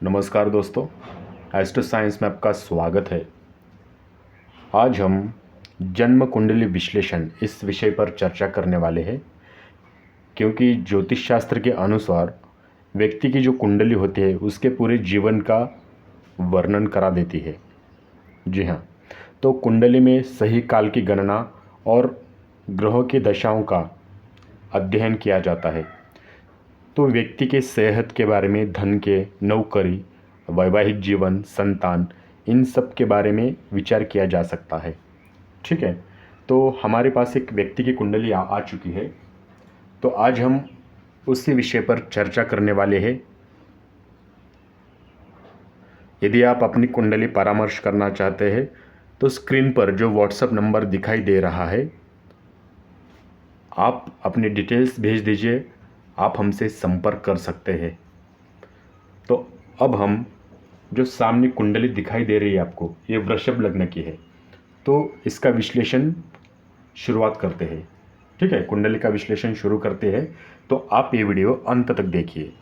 नमस्कार दोस्तों, astro science में आपका स्वागत है। आज हम जन्म कुंडली विश्लेषण इस विषय पर चर्चा करने वाले हैं, क्योंकि ज्योतिष शास्त्र के अनुसार व्यक्ति की जो कुंडली होती है उसके पूरे जीवन का वर्णन करा देती है। जी हाँ, तो कुंडली में सही काल की गणना और ग्रहों की दशाओं का अध्ययन किया जाता है। तो व्यक्ति के सेहत के बारे में, धन के, नौकरी, वैवाहिक जीवन, संतान, इन सब के बारे में विचार किया जा सकता है। ठीक है, तो हमारे पास एक व्यक्ति की कुंडली आ चुकी है, तो आज हम उसी विषय पर चर्चा करने वाले हैं। यदि आप अपनी कुंडली परामर्श करना चाहते हैं तो स्क्रीन पर जो व्हाट्सएप नंबर दिखाई दे रहा है, आप अपनी डिटेल्स भेज दीजिए, आप हमसे संपर्क कर सकते हैं। तो अब हम जो सामने कुंडली दिखाई दे रही है आपको, ये वृषभ लग्न की है, तो इसका विश्लेषण शुरुआत करते हैं। ठीक है, कुंडली का विश्लेषण शुरू करते हैं, तो आप ये वीडियो अंत तक देखिए।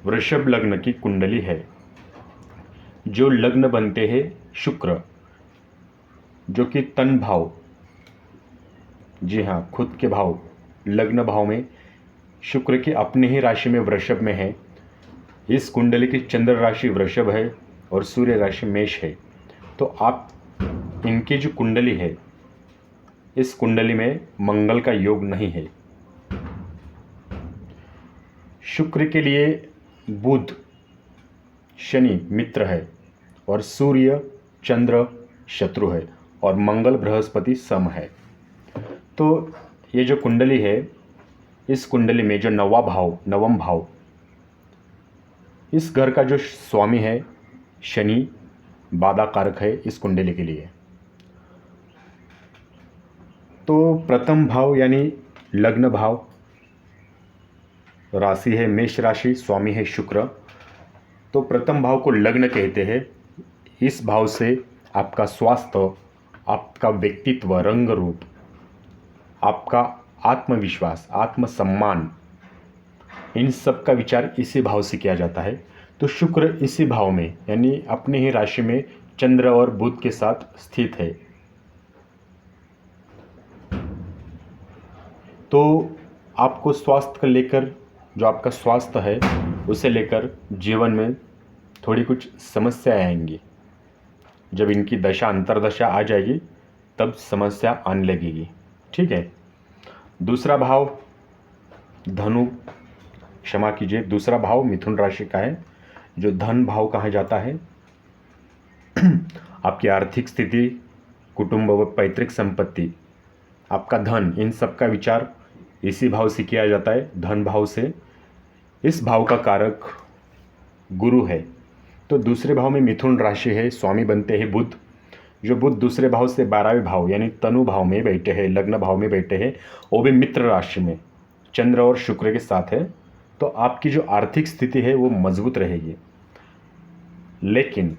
वृषभ लग्न की कुंडली है। जो लग्न बनते हैं शुक्र, जो कि तन भाव, जी हाँ, खुद के भाव, लग्न भाव में शुक्र की अपने ही राशि में वृषभ में है। इस कुंडली की चंद्र राशि वृषभ है और सूर्य राशि मेष है। तो आप इनकी जो कुंडली है, इस कुंडली में मंगल का योग नहीं है। शुक्र के लिए बुध, शनि मित्र है और सूर्य, चंद्र शत्रु है और मंगल, बृहस्पति सम है। तो ये जो कुंडली है, इस कुंडली में जो नवम भाव, इस घर का जो स्वामी है शनि, बाधा कारक है इस कुंडली के लिए। तो प्रथम भाव यानी लग्न भाव, राशि है मेष राशि, स्वामी है शुक्र। तो प्रथम भाव को लग्न कहते हैं। इस भाव से आपका स्वास्थ्य, आपका व्यक्तित्व, रंग रूप, आपका आत्मविश्वास, आत्मसम्मान, इन सब का विचार इसी भाव से किया जाता है। तो शुक्र इसी भाव में यानी अपने ही राशि में चंद्र और बुध के साथ स्थित है। तो आपको स्वास्थ्य को लेकर, जो आपका स्वास्थ्य है उसे लेकर जीवन में थोड़ी कुछ समस्याएं आएंगी। जब इनकी दशा, अंतर्दशा आ जाएगी तब समस्या आने लगेगी। ठीक है। दूसरा भाव धनु, क्षमा कीजिए, दूसरा भाव मिथुन राशि का है, जो धन भाव कहा जाता है। आपकी आर्थिक स्थिति, कुटुंब व पैतृक संपत्ति, आपका धन, इन सब का विचार इसी भाव से किया जाता है, धन भाव से। इस भाव का कारक गुरु है। तो दूसरे भाव में मिथुन राशि है, स्वामी बनते हैं बुध। जो बुध दूसरे भाव से 12वें भाव यानी तनु भाव में बैठे हैं, लग्न भाव में बैठे हैं, वो भी मित्र राशि में चंद्र और शुक्र के साथ है। तो आपकी जो आर्थिक स्थिति है वो मजबूत रहेगी। लेकिन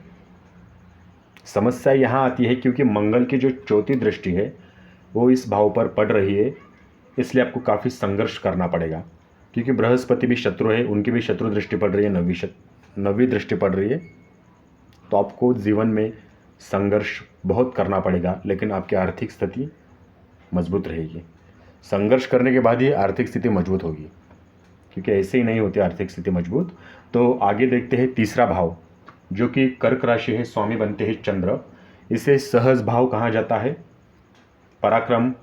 समस्या यहाँ आती है क्योंकि मंगल की जो चौथी दृष्टि है वो इस भाव पर पड़ रही है, इसलिए आपको काफ़ी संघर्ष करना पड़ेगा। क्योंकि बृहस्पति भी शत्रु है, उनकी भी शत्रु दृष्टि पड़ रही है, नवी दृष्टि पड़ रही है। तो आपको जीवन में संघर्ष बहुत करना पड़ेगा, लेकिन आपकी आर्थिक स्थिति मजबूत रहेगी। संघर्ष करने के बाद ही आर्थिक स्थिति मजबूत होगी, क्योंकि ऐसे ही नहीं होती आर्थिक स्थिति मजबूत। तो आगे देखते हैं तीसरा भाव, जो कि कर्क राशि है, स्वामी बनते हैं चंद्र। इसे सहज भाव कहा जाता है। पराक्रम,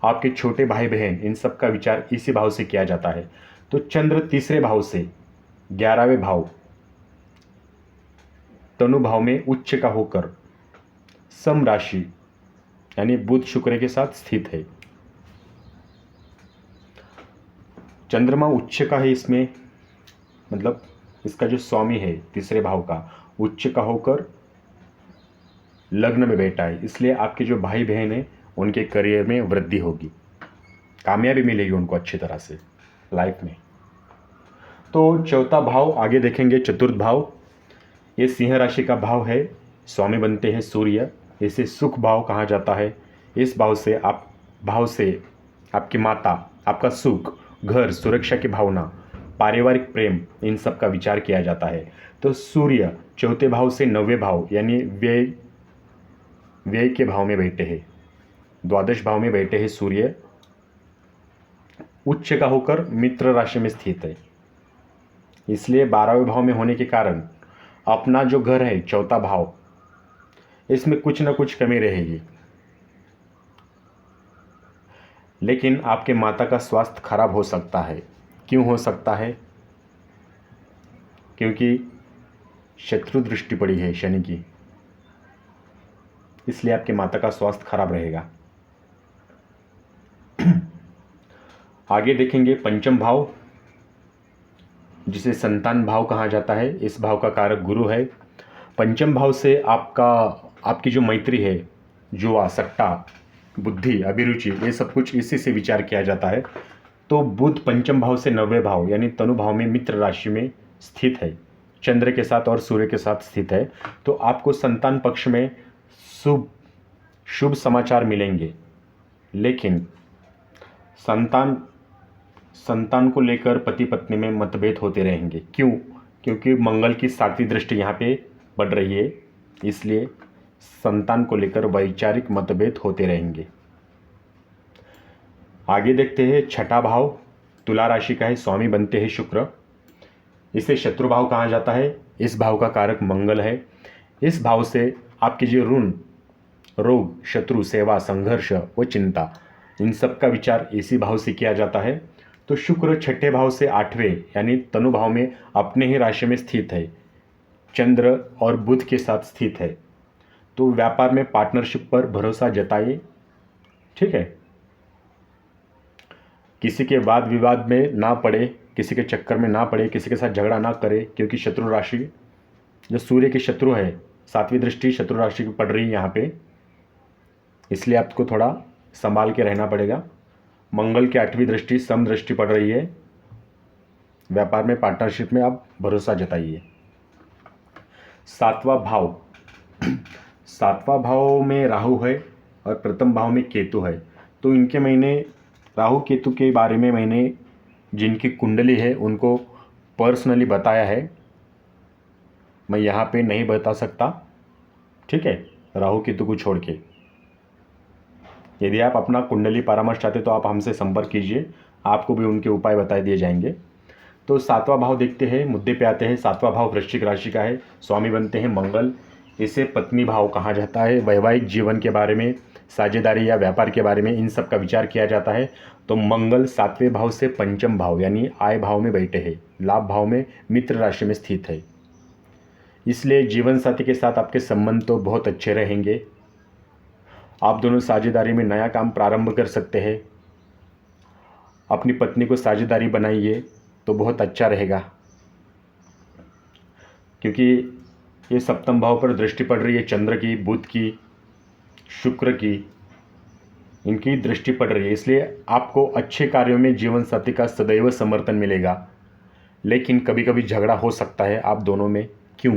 आपके छोटे भाई बहन, इन सब का विचार इसी भाव से किया जाता है। तो चंद्र तीसरे भाव से 11वें भाव तनु भाव में उच्च का होकर सम राशि यानी बुध शुक्र के साथ स्थित है। चंद्रमा उच्च का है इसमें, मतलब इसका जो स्वामी है तीसरे भाव का उच्च का होकर लग्न में बैठा है, इसलिए आपके जो भाई बहन हैं उनके करियर में वृद्धि होगी, कामयाबी मिलेगी उनको अच्छी तरह से लाइफ में। तो चौथा भाव आगे देखेंगे, चतुर्थ भाव, ये सिंह राशि का भाव है, स्वामी बनते हैं सूर्य। इसे सुख भाव कहा जाता है। इस भाव से आपकी माता, आपका सुख, घर, सुरक्षा की भावना, पारिवारिक प्रेम, इन सब का विचार किया जाता है। तो सूर्य चौथे भाव से नौवें भाव यानी व्यय व्यय के भाव में बैठे हैं, द्वादश भाव में बैठे हैं सूर्य, उच्च का होकर मित्र राशि में स्थित है। इसलिए 12वें भाव में होने के कारण अपना जो घर है चौथा भाव, इसमें कुछ ना कुछ कमी रहेगी। लेकिन आपके माता का स्वास्थ्य खराब हो सकता है। क्यों हो सकता है? क्योंकि शत्रु दृष्टि पड़ी है शनि की, इसलिए आपके माता का स्वास्थ्य खराब रहेगा। आगे देखेंगे पंचम भाव, जिसे संतान भाव कहा जाता है। इस भाव का कारक गुरु है। पंचम भाव से आपकी जो मैत्री है, जुआ, सट्टा, बुद्धि, अभिरुचि, ये सब कुछ इसी से विचार किया जाता है। तो बुध पंचम भाव से नौवें भाव यानी तनु भाव में मित्र राशि में स्थित है, चंद्र के साथ और सूर्य के साथ स्थित है। तो आपको संतान पक्ष में शुभ समाचार मिलेंगे। लेकिन संतान को लेकर पति पत्नी में मतभेद होते रहेंगे। क्यों? क्योंकि मंगल की 7वीं दृष्टि यहाँ पे पड़ रही है, इसलिए संतान को लेकर वैचारिक मतभेद होते रहेंगे। आगे देखते हैं छठा भाव तुला राशि का है, स्वामी बनते हैं शुक्र। इसे शत्रु भाव कहा जाता है। इस भाव का कारक मंगल है। इस भाव से आपके जो ऋण, रोग, शत्रु, सेवा, संघर्ष व चिंता, इन सब का विचार इसी भाव से किया जाता है। तो शुक्र छठे भाव से 8वें यानी तनु भाव में अपने ही राशि में स्थित है, चंद्र और बुध के साथ स्थित है। तो व्यापार में पार्टनरशिप पर भरोसा जताइए, ठीक है। किसी के वाद विवाद में ना पड़े, किसी के चक्कर में ना पड़े, किसी के साथ झगड़ा ना करे, क्योंकि शत्रु राशि जो सूर्य के शत्रु है, 7वीं दृष्टि शत्रु राशि की पड़ रही है यहाँ पे, इसलिए आपको थोड़ा संभाल के रहना पड़ेगा। मंगल की 8वीं दृष्टि सम दृष्टि पड़ रही है। व्यापार में पार्टनरशिप में आप भरोसा जताइए। 7वां भाव 7वां भाव में राहु है और प्रथम भाव में केतु है। तो इनके मैंने राहु केतु के बारे में मैंने जिनकी कुंडली है उनको पर्सनली बताया है, मैं यहाँ पे नहीं बता सकता, ठीक है, राहु केतु को छोड़ के। यदि आप अपना कुंडली परामर्श चाहते तो आप हमसे संपर्क कीजिए, आपको भी उनके उपाय बताए दिए जाएंगे। तो 7वां भाव देखते हैं, मुद्दे पे आते हैं। 7वां भाव वृश्चिक राशि का है, स्वामी बनते हैं मंगल। इसे पत्नी भाव कहा जाता है। वैवाहिक जीवन के बारे में, साझेदारी या व्यापार के बारे में, इन सब का विचार किया जाता है। तो मंगल 7वें भाव से पंचम भाव यानी आय भाव में बैठे हैं, लाभ भाव में मित्र राशि में स्थित है। इसलिए जीवन साथी के साथ आपके संबंध तो बहुत अच्छे रहेंगे। आप दोनों साझेदारी में नया काम प्रारंभ कर सकते हैं। अपनी पत्नी को साझेदारी बनाइए तो बहुत अच्छा रहेगा, क्योंकि ये सप्तम भाव पर दृष्टि पड़ रही है, चंद्र की, बुध की, शुक्र की, इनकी दृष्टि पड़ रही है। इसलिए आपको अच्छे कार्यों में जीवन साथी का सदैव समर्थन मिलेगा। लेकिन कभी कभी झगड़ा हो सकता है आप दोनों में। क्यों?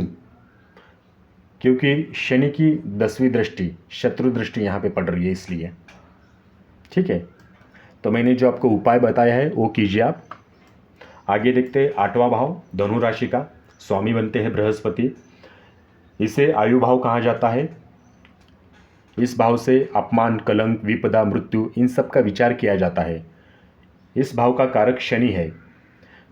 क्योंकि शनि की 10वीं दृष्टि, शत्रु दृष्टि यहाँ पे पड़ रही है, इसलिए, ठीक है। तो मैंने जो आपको उपाय बताया है वो कीजिए आप। आगे देखते हैं 8वां भाव धनु राशि का, स्वामी बनते हैं बृहस्पति। इसे आयु भाव कहा जाता है। इस भाव से अपमान, कलंक, विपदा, मृत्यु, इन सब का विचार किया जाता है। इस भाव का कारक शनि है।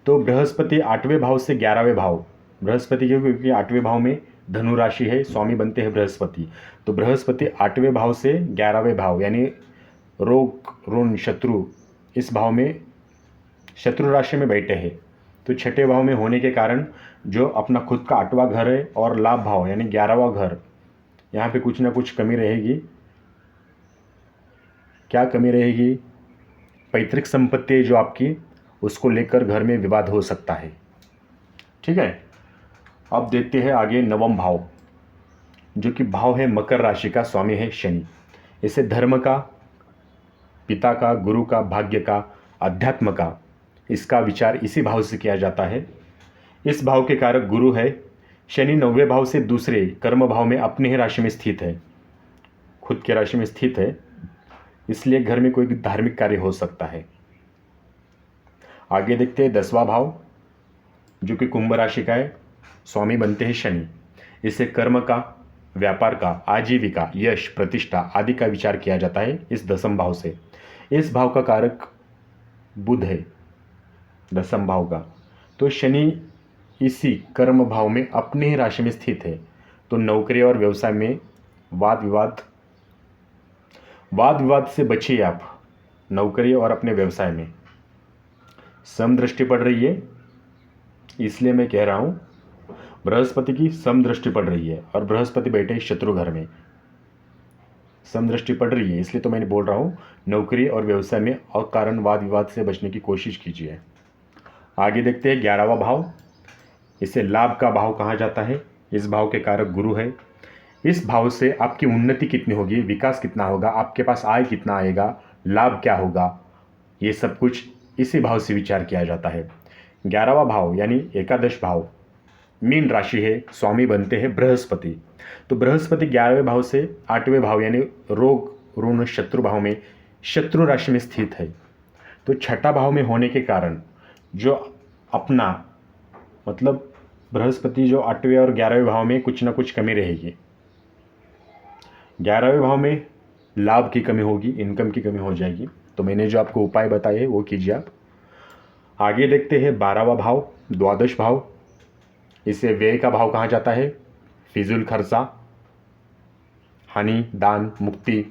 तो बृहस्पति 8वें भाव से 11वें भाव, बृहस्पति क्योंकि 8वें भाव में धनु राशि है, स्वामी बनते हैं बृहस्पति। तो बृहस्पति 8वें भाव से 11वें भाव यानी रोग, ऋण, शत्रु, इस भाव में शत्रु राशि में बैठे हैं। तो छठे भाव में होने के कारण जो अपना खुद का 8वां घर है और लाभ भाव यानी 11वां घर, यहाँ पे कुछ ना कुछ कमी रहेगी। क्या कमी रहेगी? पैतृक संपत्ति जो आपकी, उसको लेकर घर में विवाद हो सकता है, ठीक है। अब देखते हैं आगे 9वां भाव, जो कि भाव है मकर राशि का, स्वामी है शनि। इसे धर्म का, पिता का, गुरु का, भाग्य का, अध्यात्म का, इसका विचार इसी भाव से किया जाता है। इस भाव के कारक गुरु है। शनि 9वें भाव से दूसरे कर्म भाव में अपनी ही राशि में स्थित है, खुद के राशि में स्थित है, इसलिए घर में कोई धार्मिक कार्य हो सकता है। आगे देखते हैं 10वां भाव, जो कि कुंभ राशि का है, स्वामी बनते हैं शनि। इससे कर्म का, व्यापार का, आजीविका, यश, प्रतिष्ठा आदि का विचार किया जाता है इस दसम भाव से। इस भाव का कारक बुध है, दसम भाव का। तो शनि इसी कर्म भाव में अपने ही राशि में स्थित है। तो नौकरी और व्यवसाय में वाद विवाद से बचिए आप, नौकरी और अपने व्यवसाय में। समदृष्टि पड़ रही है, इसलिए मैं कह रहा हूँ, बृहस्पति की समदृष्टि पड़ रही है और बृहस्पति बैठे शत्रु घर में। समदृष्टि पड़ रही है इसलिए तो मैंने बोल रहा हूँ, नौकरी और व्यवसाय में अकारण वाद विवाद से बचने की कोशिश कीजिए। आगे देखते हैं 11वां भाव। इसे लाभ का भाव कहा जाता है। इस भाव के कारक गुरु है। इस भाव से आपकी उन्नति कितनी होगी, विकास कितना होगा, आपके पास आय कितना आएगा, लाभ क्या होगा, ये सब कुछ इसी भाव से विचार किया जाता है। 11वां भाव यानी एकादश भाव मीन राशि है, स्वामी बनते हैं बृहस्पति। तो बृहस्पति 11वें भाव से 8वें भाव यानी रोग ऋण शत्रु भाव में, शत्रु राशि में स्थित है। तो छठा भाव में होने के कारण जो अपना मतलब बृहस्पति जो 8वें और 11वें भाव में कुछ ना कुछ कमी रहेगी। 11वें भाव में लाभ की कमी होगी, इनकम की कमी हो जाएगी। तो मैंने जो आपको उपाय बताए वो कीजिए आप। आगे देखते हैं 12वां भाव, द्वादश भाव। इसे व्यय का भाव कहा जाता है। फिजूल खर्चा, हानि, दान, मुक्ति,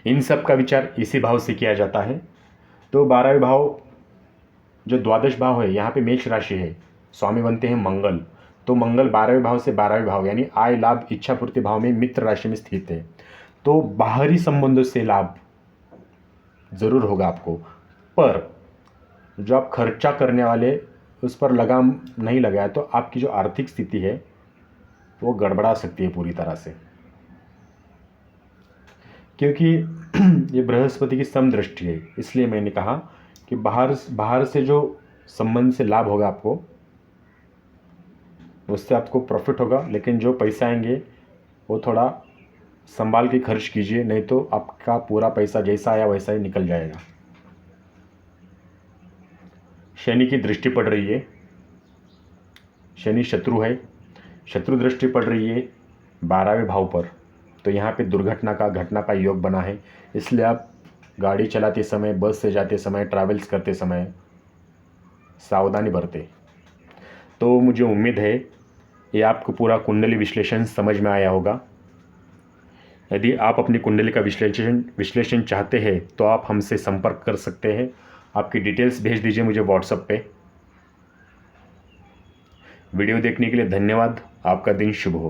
इन सब का विचार इसी भाव से किया जाता है। तो 12वें भाव जो द्वादश भाव है, यहाँ पे मेष राशि है, स्वामी बनते हैं मंगल। तो मंगल 12वें भाव से 12वें भाव यानी आय, लाभ, इच्छा पूर्ति भाव में मित्र राशि में स्थित है। तो बाहरी संबंधों से लाभ जरूर होगा आपको, पर जो आप खर्चा करने वाले उस पर लगाम नहीं लगाया तो आपकी जो आर्थिक स्थिति है वो गड़बड़ा सकती है पूरी तरह से, क्योंकि ये बृहस्पति की समदृष्टि है। इसलिए मैंने कहा कि बाहर से जो संबंध से लाभ होगा आपको, उससे आपको प्रॉफिट होगा, लेकिन जो पैसा आएंगे वो थोड़ा संभाल के खर्च कीजिए, नहीं तो आपका पूरा पैसा जैसा आया वैसा ही निकल जाएगा। शनि की दृष्टि पड़ रही है, शनि शत्रु है, शत्रु दृष्टि पड़ रही है 12वें भाव पर। तो यहाँ पे दुर्घटना का, घटना का योग बना है। इसलिए आप गाड़ी चलाते समय, बस से जाते समय, ट्रैवल्स करते समय सावधानी बरतें। तो मुझे उम्मीद है ये आपको पूरा कुंडली विश्लेषण समझ में आया होगा। यदि आप अपनी कुंडली का विश्लेषण चाहते हैं तो आप हमसे संपर्क कर सकते हैं। आपकी डिटेल्स भेज दीजिए मुझे व्हाट्सएप पे। वीडियो देखने के लिए धन्यवाद। आपका दिन शुभ हो।